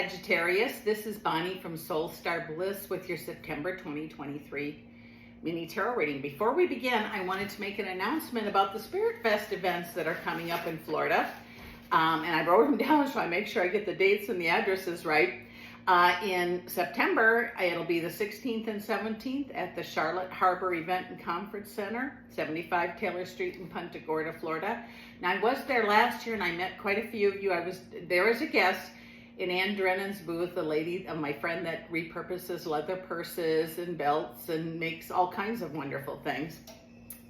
Sagittarius. This is Bonnie from Soul Star Bliss with your September 2023 mini tarot reading. Before we begin, I wanted to make an announcement about the Spirit Fest events that are coming up in Florida. And I wrote them down so I make sure I get the dates and the addresses right. In September, it'll be the 16th and 17th at the Charlotte Harbor Event and Conference Center, 75 Taylor Street in Punta, Gorda, Florida. Now, I was there last year and I met quite a few of you. I was there as a guest in Ann Drennan's booth, the lady of my friend that repurposes leather purses and belts and makes all kinds of wonderful things.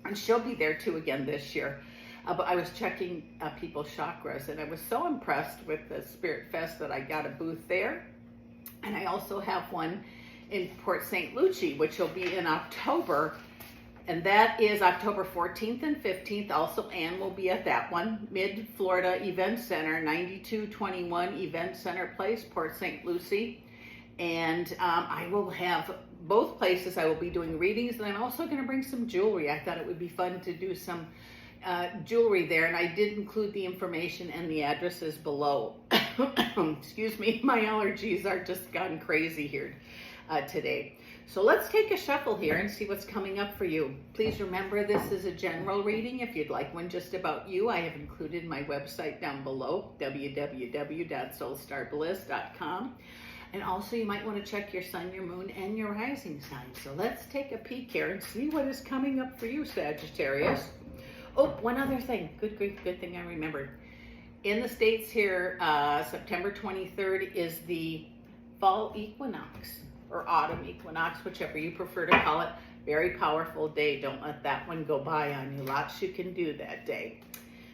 And she'll be there too again this year. But I was checking people's chakras and I was so impressed with the Spirit Fest that I got a booth there. And I also have one in Port St. Lucie, which will be in October. And that is October 14th and 15th. Also, Anne will be at that one. MidFlorida Event Center, 9221 Event Center Place, Port St. Lucie. And I will have both places. I will be doing readings, and I'm also going to bring some jewelry. I thought it would be fun to do some jewelry there, and I did include the information and the addresses below. Excuse me, my allergies are just gone crazy here today. So let's take a shuffle here and see what's coming up for you. Please remember, this is a general reading. If you'd like one just about you, I have included my website down below, www.soulstarbliss.com. And also, you might want to check your sun, your moon, and your rising sign. So let's take a peek here and see what is coming up for you, Sagittarius. Oh, one other thing. Good thing I remembered. In the States here, September 23rd is the fall equinox or autumn equinox, whichever you prefer to call it. Very powerful day. Don't let that one go by on you. Lots you can do that day.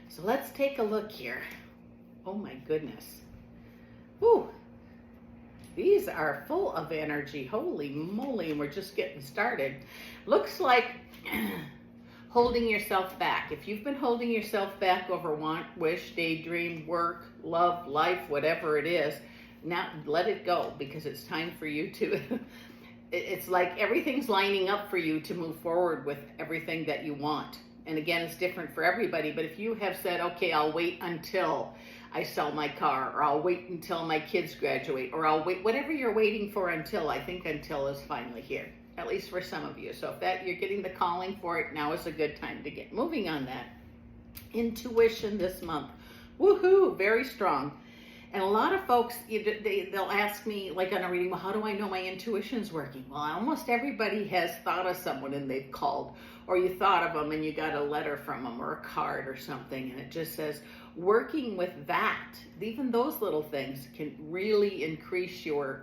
So let's take a look here. Oh my goodness. Whew. These are full of energy. Holy moly, and we're just getting started. Looks like holding yourself back. If you've been holding yourself back over want, wish, daydream, work, love, life, whatever it is, now let it go, because it's time for you to, it's like everything's lining up for you to move forward with everything that you want. And again, it's different for everybody, but if you have said, okay, I'll wait until I sell my car, or I'll wait until my kids graduate, or I'll wait, whatever you're waiting for until, I think until is finally here. At least for some of you. So if that you're getting the calling for it, now is a good time to get moving on that. Intuition this month. Woohoo, very strong. And a lot of folks, they'll ask me, like on a reading, well, how do I know my intuition's working? Well, almost everybody has thought of someone and they've called, or you thought of them and you got a letter from them or a card or something, and it just says, working with that, even those little things can really increase your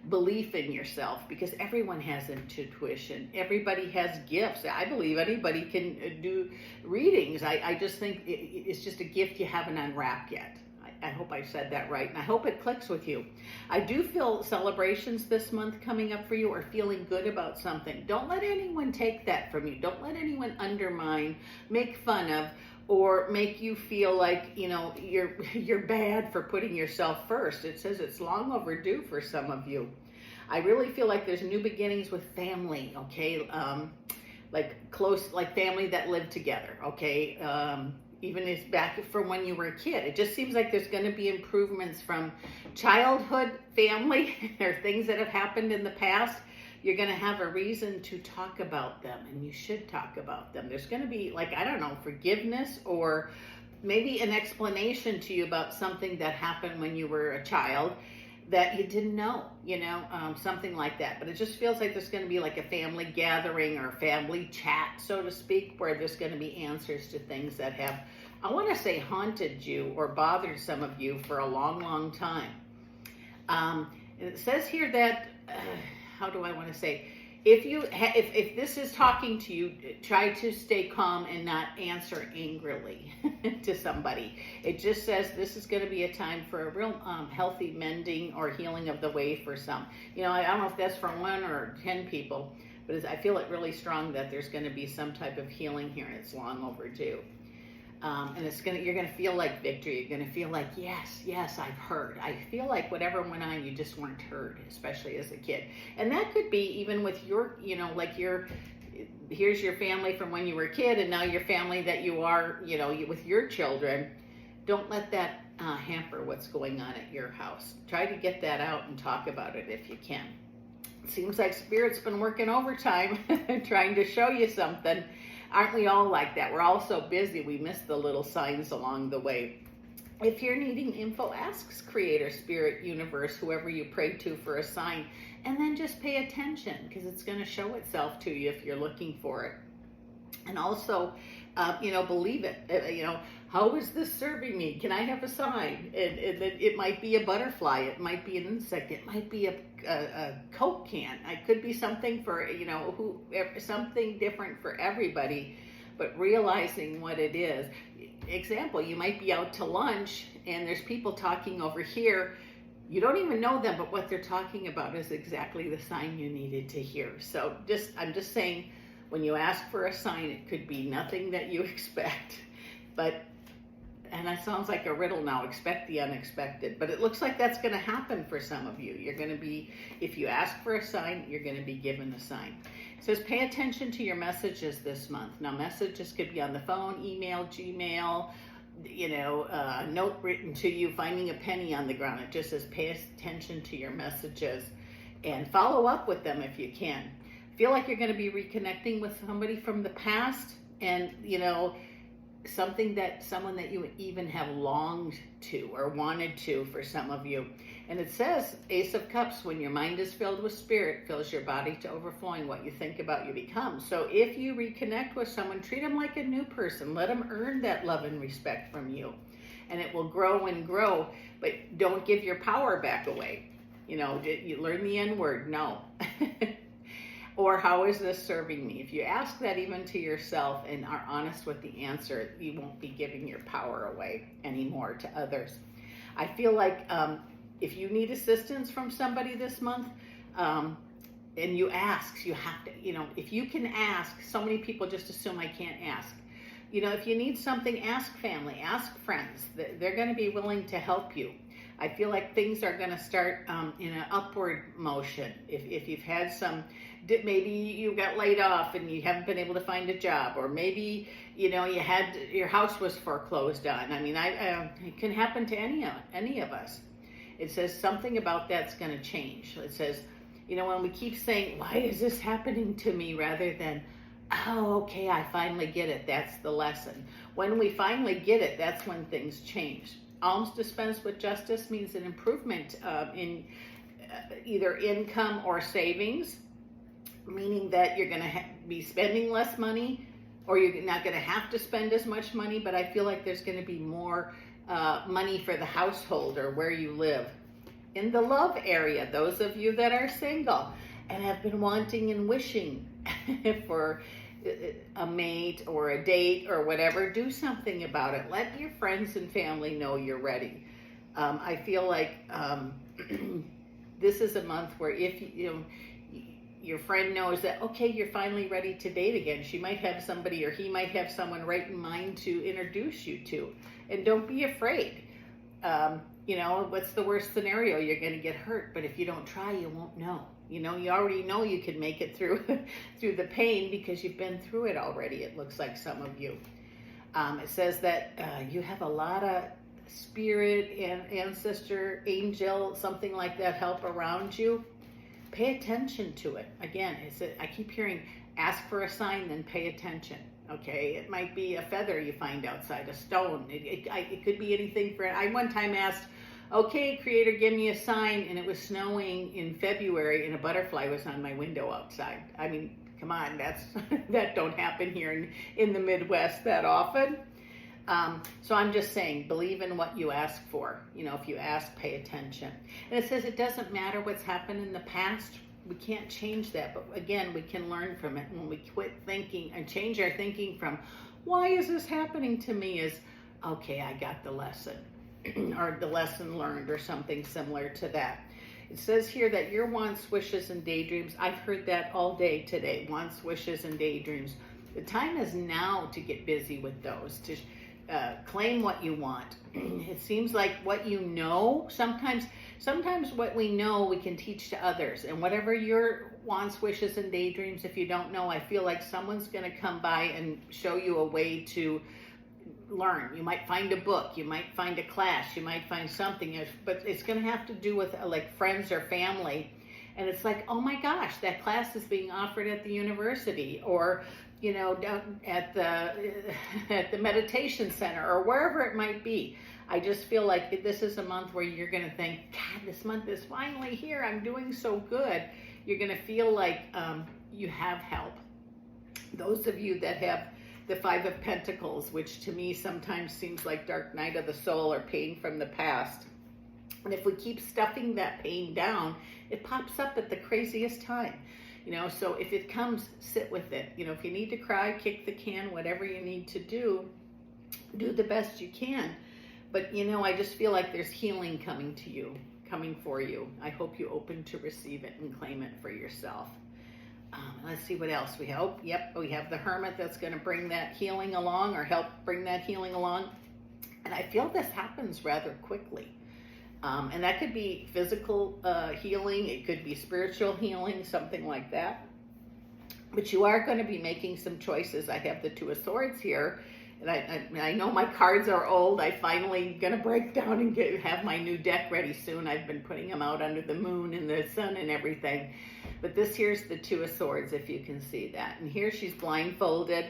belief in yourself, because everyone has intuition. Everybody has gifts. I believe anybody can do readings. I just think it's just a gift you haven't unwrapped yet. I hope I said that right, and I hope it clicks with you. I do feel celebrations this month coming up for you, or feeling good about something. Don't let anyone take that from you. Don't let anyone undermine, make fun of, or make you feel like, you know, you're bad for putting yourself first. It says it's long overdue for some of you. I really feel like there's new beginnings with family, okay? Like close, like family that live together, okay? Even if back from when you were a kid. It just seems like there's going to be improvements from childhood family. There are things that have happened in the past. You're going to have a reason to talk about them, and you should talk about them. There's going to be, like, I don't know, forgiveness, or maybe an explanation to you about something that happened when you were a child that you didn't know, you know, something like that. But it just feels like there's going to be like a family gathering or a family chat, so to speak, where there's going to be answers to things that have, I want to say, haunted you or bothered some of you for a long time. And it says here that, how do I want to say, if this is talking to you, try to stay calm and not answer angrily to somebody. It just says this is going to be a time for a real healthy mending or healing of the way for some. You know, I don't know if that's for 1 or 10 people, but I feel it really strong that there's going to be some type of healing here, and it's long overdue. And you're gonna feel like victory. You're gonna feel like, yes, I've heard. I feel like whatever went on, you just weren't heard, especially as a kid. And that could be even with your, you know, like here's your family from when you were a kid, and now your family that you are, you know, with your children. Don't let that hamper what's going on at your house. Try to get that out and talk about it if you can. It seems like Spirit's been working overtime trying to show you something. Aren't we all like that? We're all so busy, we miss the little signs along the way. If you're needing info, ask Creator, Spirit, Universe, whoever you pray to for a sign, and then just pay attention, because it's going to show itself to you if you're looking for it. And also, believe it. How is this serving me? Can I have a sign? And it might be a butterfly. It might be an insect. It might be a Coke can. It could be something for, something different for everybody, but realizing what it is. Example, you might be out to lunch and there's people talking over here. You don't even know them, but what they're talking about is exactly the sign you needed to hear. So I'm just saying, when you ask for a sign, it could be nothing that you expect, and that sounds like a riddle now, expect the unexpected, but it looks like that's going to happen for some of you. You're going to be, if you ask for a sign, you're going to be given a sign. It says, pay attention to your messages this month. Now, messages could be on the phone, email, Gmail, a note written to you, finding a penny on the ground. It just says, pay attention to your messages and follow up with them if you can. Feel like you're going to be reconnecting with somebody from the past, and someone that you even have longed to or wanted to for some of you. And it says, Ace of Cups, when your mind is filled with Spirit, fills your body to overflowing. What you think about, you become. So if you reconnect with someone, treat them like a new person. Let them earn that love and respect from you, and it will grow and grow. But don't give your power back away. You learn the N word. No. Or how is this serving me? If you ask that even to yourself and are honest with the answer, you won't be giving your power away anymore to others. I feel like if you need assistance from somebody this month, and you ask, you have to, if you can ask, so many people just assume I can't ask. If you need something, ask family, ask friends. They're going to be willing to help you. I feel like things are going to start in an upward motion. If you've had maybe you got laid off and you haven't been able to find a job, or maybe your house was foreclosed on. I mean, it can happen to any of us. It says something about that's going to change. It says, when we keep saying, why is this happening to me, rather than, oh, okay, I finally get it. That's the lesson. When we finally get it, that's when things change. Alms dispensed with justice means an improvement in either income or savings, meaning that you're going to be spending less money, or you're not going to have to spend as much money, but I feel like there's going to be more money for the household or where you live. In the love area, those of you that are single and have been wanting and wishing for a mate or a date or whatever, do something about it. Let your friends and family know you're ready. I feel like this is a month where if your friend knows that, okay, you're finally ready to date again. She might have somebody, or he might have someone right in mind to introduce you to. And don't be afraid. What's the worst scenario? You're going to get hurt, but if you don't try, you won't know. You already know you can make it through the pain because you've been through it already, it looks like some of you. It says that you have a lot of spirit and ancestor, angel, something like that help around you. Pay attention to it. Again, I keep hearing, ask for a sign, then pay attention. Okay, it might be a feather you find outside, a stone. It could be anything. I one time asked, okay, Creator, give me a sign, and it was snowing in February, and a butterfly was on my window outside. I mean, come on, that don't happen here in the Midwest that often. So I'm just saying, believe in what you ask for. If you ask, pay attention. And it says it doesn't matter what's happened in the past. We can't change that, but again, we can learn from it. When we quit thinking and change our thinking from, why is this happening to me, is, okay, I got the lesson, or the lesson learned, or something similar to that. It says here that your wants, wishes, and daydreams, I've heard that all day today, wants, wishes, and daydreams. The time is now to get busy with those, to claim what you want. It seems like what you know, sometimes what we know we can teach to others. And whatever your wants, wishes, and daydreams, if you don't know, I feel like someone's going to come by and show you a way to learn. You might find a book, you might find a class, you might find something, but it's going to have to do with like friends or family. And it's like, oh my gosh, that class is being offered at the university, or you know, down at the meditation center, or wherever it might be. I just feel like this is a month where you're going to think, God, this month is finally here. I'm doing so good. You're going to feel like you have help. Those of you that have the Five of Pentacles, which to me sometimes seems like dark night of the soul or pain from the past. And if we keep stuffing that pain down, it pops up at the craziest time. You know, so if it comes, sit with it. You know, if you need to cry, kick the can, whatever you need to do the best you can. But, you know, I just feel like there's healing coming to you, coming for you. I hope you open to receive it and claim it for yourself. Let's see what else we have. Yep, we have the Hermit that's going to bring that healing along, or help bring that healing along. And I feel this happens rather quickly. And that could be physical healing. It could be spiritual healing, something like that. But you are going to be making some choices. I have the Two of Swords here. And I know my cards are old. I finally going to break down and have my new deck ready soon. I've been putting them out under the moon and the sun and everything. But this here's the Two of Swords, if you can see that. And here she's blindfolded,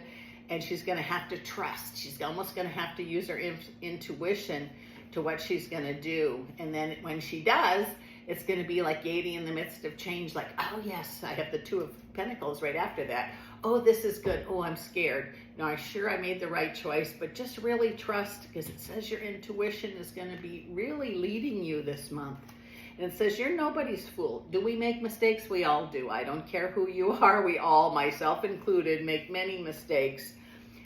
and she's going to have to trust. She's almost going to have to use her intuition to what she's going to do. And then when she does, it's going to be like Yeti in the midst of change. Like, oh yes, I have the Two of Pentacles right after that. Oh, this is good. Oh, I'm scared. No, I'm sure I made the right choice, but just really trust, because it says your intuition is going to be really leading you this month. And it says you're nobody's fool. Do we make mistakes? We all do. I don't care who you are. We all, myself included, make many mistakes.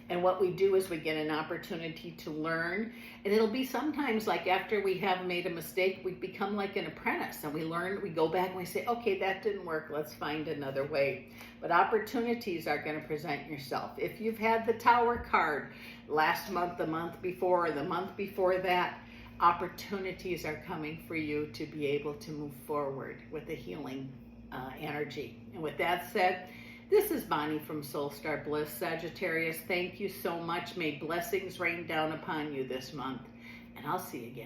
And what we do is we get an opportunity to learn. And it'll be sometimes like after we have made a mistake, we become like an apprentice, and we learn, we go back and we say, okay, that didn't work. Let's find another way. But opportunities are going to present yourself. If you've had the Tower card last month, the month before, or the month before that, opportunities are coming for you to be able to move forward with the healing energy. And with that said, this is Bonnie from Soul Star Bliss. Sagittarius, thank you so much. May blessings rain down upon you this month. And I'll see you again.